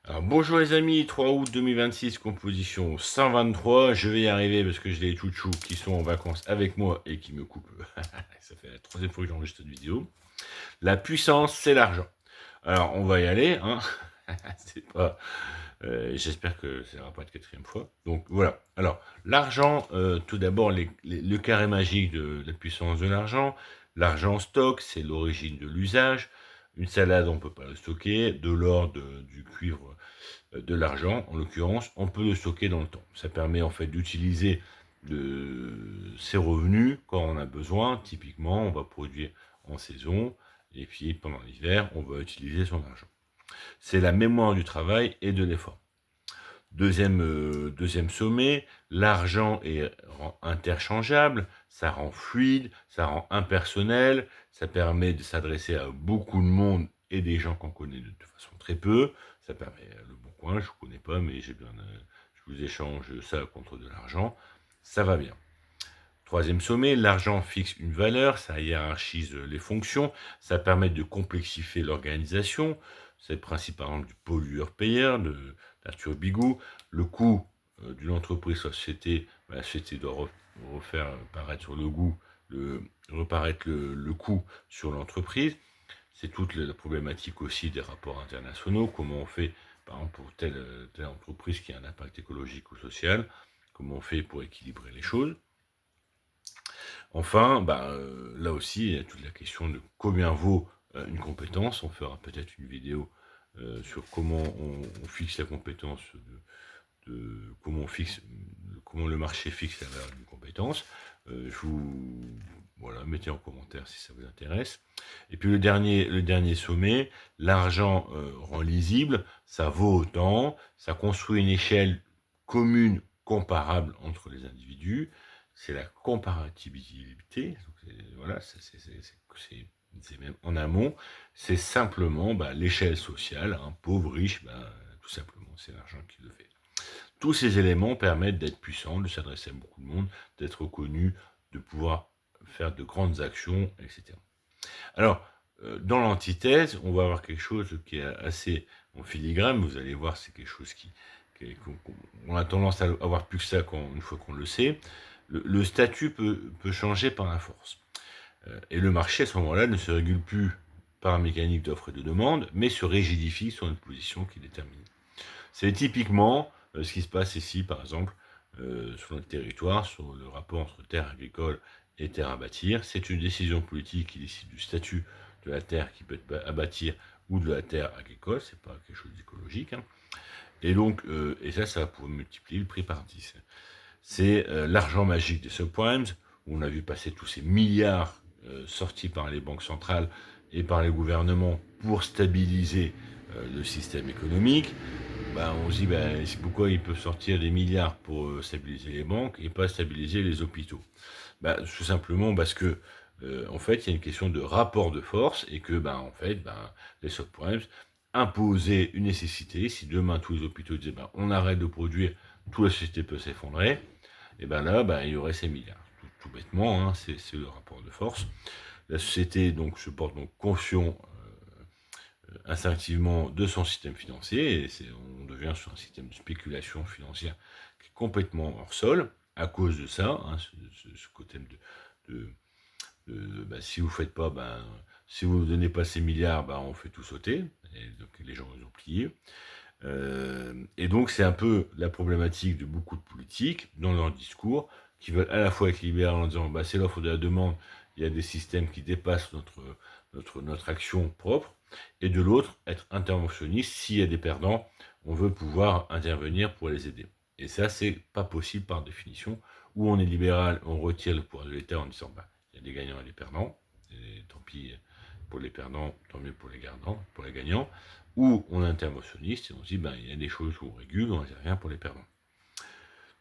Alors bonjour les amis, 3 août 2026, composition 123. Je vais y arriver parce que j'ai les chouchous qui sont en vacances avec moi et qui me coupent. Ça fait la troisième fois que j'enregistre cette vidéo. La puissance, c'est l'argent. Alors on va y aller, hein. C'est pas. J'espère que ça ne sera pas de quatrième fois. Donc voilà. Alors l'argent, tout d'abord le carré magique de la puissance de l'argent. L'argent stock, c'est l'origine de l'usage. Une salade, on ne peut pas le stocker. De l'or, du cuivre, de l'argent, en l'occurrence, on peut le stocker dans le temps. Ça permet en fait d'utiliser ses revenus quand on a besoin. Typiquement, on va produire en saison, et puis pendant l'hiver, on va utiliser son argent. C'est la mémoire du travail et de l'effort. Deuxième sommet, l'argent est interchangeable, ça rend fluide, ça rend impersonnel, ça permet de s'adresser à beaucoup de monde et des gens qu'on connaît de façon très peu. Ça permet le bon coin, je ne connais pas, mais je vous échange ça contre de l'argent. Ça va bien. Troisième sommet, l'argent fixe une valeur, ça hiérarchise les fonctions, ça permet de complexifier l'organisation. C'est le principe, par exemple, du pollueur-payeur d'Arthur Bigou. Le coût d'une entreprise, la société doit refaire paraître sur reparaître le coût sur l'entreprise. C'est toute la problématique aussi des rapports internationaux. Comment on fait, par exemple, pour telle entreprise qui a un impact écologique ou social, comment on fait pour équilibrer les choses. Enfin, là aussi, il y a toute la question de combien vaut une compétence. On fera peut-être une vidéo sur comment on fixe la compétence, comment le marché fixe la valeur d'une compétence. Voilà, mettez en commentaire si ça vous intéresse. Et puis le dernier sommet, l'argent rend lisible, ça vaut autant, ça construit une échelle commune, comparable entre les individus. C'est la comparativité. Voilà, c'est même en amont. C'est simplement l'échelle sociale, hein, pauvre, riche, tout simplement, c'est l'argent qui le fait. Tous ces éléments permettent d'être puissant, de s'adresser à beaucoup de monde, d'être reconnu, de pouvoir faire de grandes actions, etc. Alors, dans l'antithèse, on va avoir quelque chose qui est assez en filigrane. Vous allez voir, c'est quelque chose qu'on a tendance à avoir plus que ça une fois qu'on le sait. Le statut peut changer par la force. Et le marché, à ce moment-là, ne se régule plus par un mécanique d'offre et de demande, mais se rigidifie sur une position qui est déterminée. C'est typiquement ce qui se passe ici, par exemple, sur notre territoire, sur le rapport entre terre agricole et terre à bâtir. C'est une décision politique qui décide du statut de la terre qui peut être à bâtir ou de la terre agricole. C'est pas quelque chose d'écologique, hein. Et donc, et ça va pouvoir multiplier le prix par 10. C'est l'argent magique des subprimes, où on a vu passer tous ces milliards sortis par les banques centrales et par les gouvernements pour stabiliser le système économique. On se dit, c'est pourquoi ils peuvent sortir des milliards pour stabiliser les banques et pas stabiliser les hôpitaux. Tout simplement parce que, en fait, il y a une question de rapport de force et que, en fait, les subprimes imposaient une nécessité. Si demain tous les hôpitaux disaient, on arrête de produire, toute la société peut s'effondrer, et là, il y aurait ces milliards. Tout bêtement, hein, c'est le rapport de force. La société donc se porte donc conscient instinctivement de son système financier, et on devient sur un système de spéculation financière qui est complètement hors sol, à cause de ça, hein, ce côté si vous faites pas, si vous ne donnez pas ces milliards, on fait tout sauter, et donc les gens ils ont plié. Et donc c'est un peu la problématique de beaucoup de politiques dans leur discours, qui veulent à la fois être libéraux en disant c'est l'offre de la demande, il y a des systèmes qui dépassent notre action propre, et de l'autre être interventionniste. S'il y a des perdants, on veut pouvoir intervenir pour les aider. Et ça, c'est pas possible par définition. Où on est libéral, on retire le pouvoir de l'État en disant il y a des gagnants et des perdants, et tant pis pour les perdants, tant mieux pour les gagnants. Ou on est interventionniste et on se dit il y a des choses où on régule, on n'intervient pour les perdants.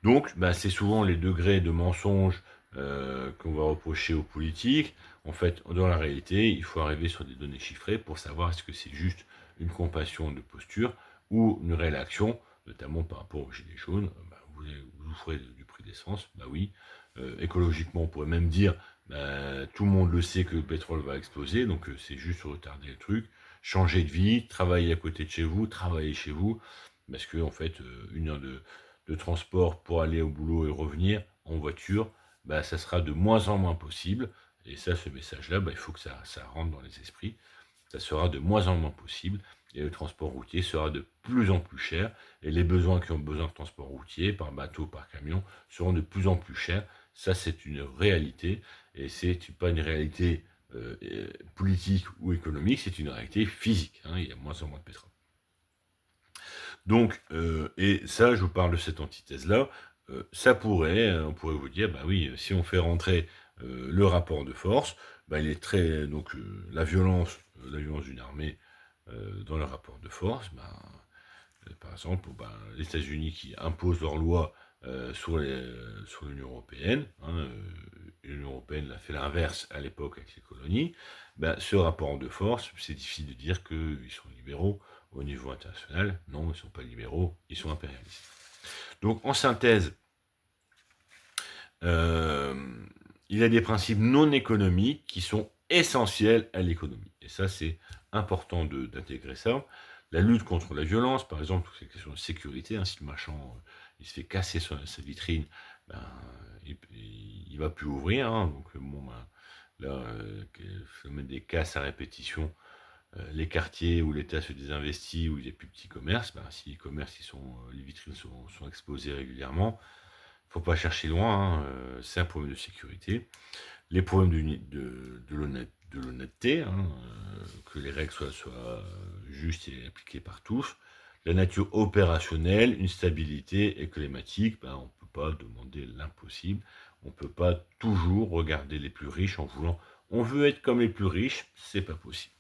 Donc, c'est souvent les degrés de mensonge qu'on va reprocher aux politiques. En fait, dans la réalité, il faut arriver sur des données chiffrées pour savoir est-ce que c'est juste une compassion de posture ou une réelle action, notamment par rapport aux gilets jaunes. Vous ferez du prix d'essence, oui. Écologiquement, on pourrait même dire, tout le monde le sait que le pétrole va exploser, donc c'est juste retarder le truc. changer de vie, travailler à côté de chez vous, travailler chez vous, parce que en fait, 1 heure de transport pour aller au boulot et revenir en voiture, bah, ça sera de moins en moins possible. Et ça, ce message-là, bah, il faut que ça rentre dans les esprits. Ça sera de moins en moins possible et le transport routier sera de plus en plus cher et les besoins qui ont besoin de transport routier, par bateau, par camion, seront de plus en plus chers. Ça, c'est une réalité et c'est pas une réalité politique ou économique, c'est une réalité physique, hein. Il y a moins en moins de pétrole. Donc, et ça, je vous parle de cette antithèse-là, ça pourrait, on pourrait vous dire, bah oui, si on fait rentrer le rapport de force, bah, il est très, donc la violence d'une armée dans le rapport de force, bah, par exemple, bah, les États-Unis qui imposent leurs lois sur l'Union européenne, hein, l'Union européenne a fait l'inverse à l'époque avec les colonies, bah, ce rapport de force, c'est difficile de dire qu'ils sont libéraux au niveau international. Non, ils ne sont pas libéraux, ils sont impérialistes. Donc, en synthèse, il y a des principes non économiques qui sont essentiels à l'économie. Et ça, c'est important d'intégrer ça. La lutte contre la violence, par exemple, toutes ces questions de sécurité, hein, si le marchand il se fait casser sa vitrine, ben, il ne va plus ouvrir. Hein, donc, bon, ben, là, faut mettre des casses à répétition. Les quartiers où l'État se désinvestit, où il y a plus petits commerces, ben, si les commerces, les vitrines sont exposées régulièrement, il ne faut pas chercher loin, hein, c'est un problème de sécurité. Les problèmes de l'honnêteté, hein, que les règles soient justes et appliquées par tous. La nature opérationnelle, une stabilité et climatique, ben, on ne peut pas demander l'impossible. On ne peut pas toujours regarder les plus riches en voulant. On veut être comme les plus riches, c'est pas possible.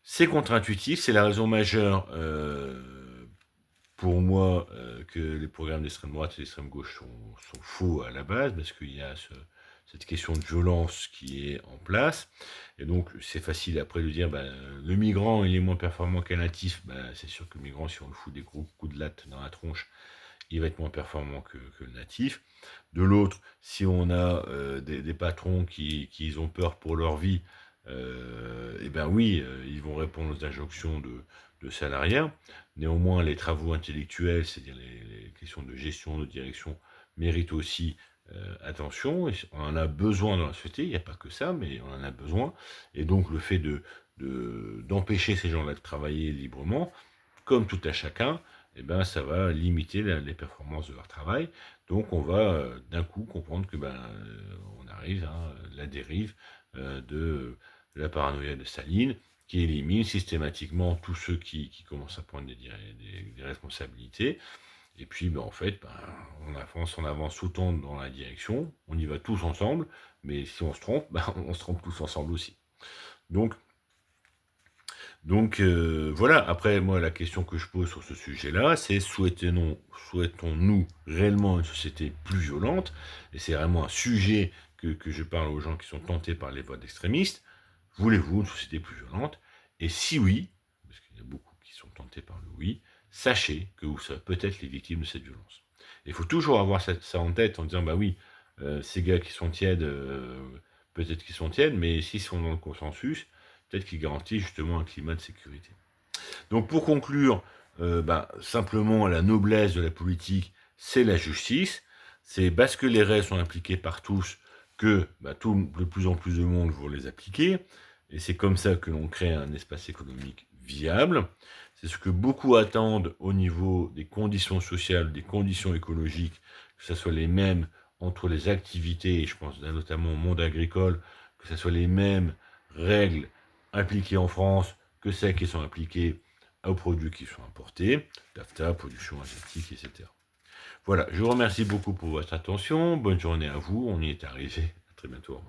C'est contre-intuitif, c'est la raison majeure pour moi que les programmes d'extrême droite et d'extrême gauche sont faux à la base, parce qu'il y a cette question de violence qui est en place. Et donc, c'est facile après de dire, ben, le migrant, il est moins performant qu'un natif. Ben, c'est sûr que le migrant, si on le fout des gros coups de latte dans la tronche, il va être moins performant que le natif. De l'autre, si on a des patrons qui ont peur pour leur vie, eh bien oui, ils vont répondre aux injonctions de salariat. Néanmoins, les travaux intellectuels, c'est-à-dire les questions de gestion, de direction, méritent aussi attention. On en a besoin dans la société, il n'y a pas que ça, mais on en a besoin. Et donc, le fait d'empêcher ces gens-là de travailler librement, comme tout à chacun, eh ben, ça va limiter les performances de leur travail. Donc, on va d'un coup comprendre que on arrive à la dérive de la paranoïa de Staline, qui élimine systématiquement tous ceux qui commencent à prendre des responsabilités. Et puis, en fait, on avance autant dans la direction, on y va tous ensemble, mais si on se trompe, on se trompe tous ensemble aussi. Donc voilà, après moi la question que je pose sur ce sujet-là, c'est souhaitons-nous réellement une société plus violente? Et c'est vraiment un sujet que je parle aux gens qui sont tentés par les voies d'extrémistes. Voulez-vous une société plus violente? Et si oui, parce qu'il y a beaucoup qui sont tentés par le oui, sachez que vous serez peut-être les victimes de cette violence. Il faut toujours avoir ça en tête en disant, bah oui, ces gars qui sont tièdes, peut-être qu'ils sont tièdes, mais s'ils sont dans le consensus, peut-être qu'ils garantissent justement un climat de sécurité. Donc pour conclure, simplement la noblesse de la politique, c'est la justice, c'est parce que les règles sont appliquées par tous que de plus en plus de monde vont les appliquer, et c'est comme ça que l'on crée un espace économique viable. C'est ce que beaucoup attendent au niveau des conditions sociales, des conditions écologiques, que ce soit les mêmes entre les activités, et je pense notamment au monde agricole, que ce soit les mêmes règles appliquées en France que celles qui sont appliquées aux produits qui sont importés, TAFTA, production asiatique, etc. Voilà, je vous remercie beaucoup pour votre attention, bonne journée à vous, on y est arrivé, à très bientôt.